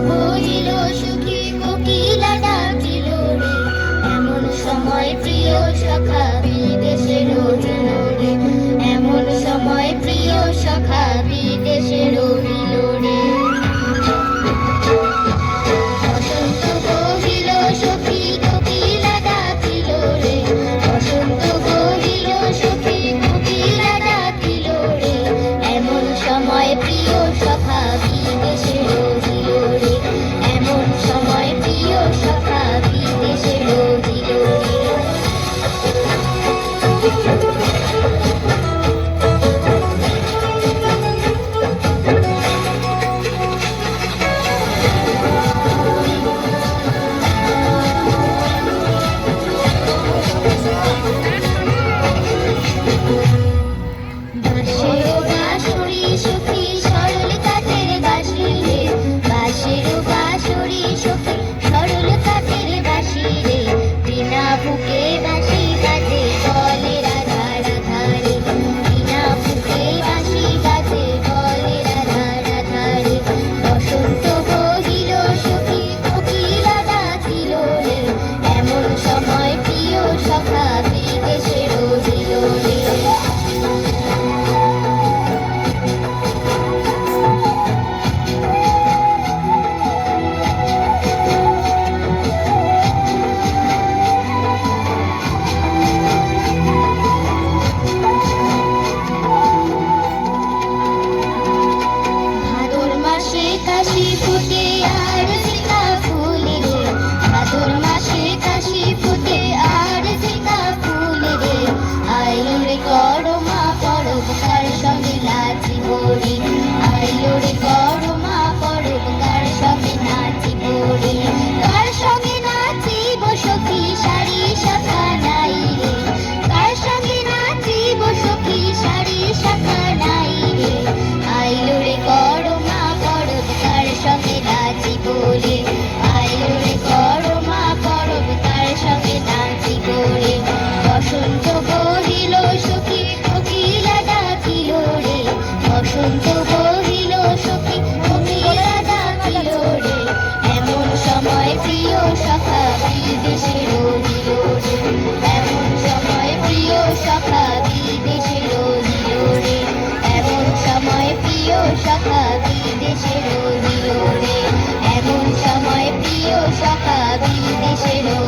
বহিল সুখী কোকিলা ডাকিল রে, এমন সময় প্রিয় সখা বিদেশে রহিল রে, এমন সময় প্রিয় সখা বিদেশে রহিল রে। বসন্ত বহিল সখী কোকিলা ডাকিল রে, বসন্ত বহিল সখী কোকিলা ডাকিল রে, এমন সময় প্রিয় সখা বিদেশে রহিল রে, এমন সময় প্রিয় সখা বিদেশে রহিল রে। বাঁশের বাঁশরি সখী সরল কাঠের বাঁশি রে, বাঁশের বাঁশরি সখী সরল কাঠের বাঁশি রে, বিনা বুকে বাঁশি বাজে বলে রাধা রাধা রে, বিনা বুকে বাঁশি বাজে বলে রাধা রাধা রে। বসন্ত বহিল সখী কোকিলা ডাকিল রে, এমন সময় প্রিয় সখা বিদেশে রহিল রে। ভাদর মাসে কাশি ফুটে আর ঝিঙ্গা ফুল রে, ভাদর মাসে কাশি ফুটে আর ঝিঙ্গা ফুল রে, আইলো রে করমা পরব কার সঙ্গে নাচিব রে, আইলো রে করমা পরব কার সঙ্গে নাচিব রে, কার সঙ্গে নাচিব সখী শাড়ি শাখা নাই রে, কার সঙ্গে নাচিব সখী শাড়ি শাখা নাই রে, আইলো রে করমা পরব কার সঙ্গে নাচিব রে, আইলো রে করমা পরব কার সঙ্গে নাচিব রে। বসন্ত বহিল সখী কোকিলা ডাকিল রে, বসন্ত বহিল সখী কোকিলা ডাকিল রে, এমন সময় প্রিয় সখা বিদেশে রহিল রে, এমন সময় প্রিয় সখা বিদেশে রহিল রে, এমন সময় প্রিয় সখা বিদেশে রহিল রে, এমন সময় প্রিয় সখা বিদেশে রহিল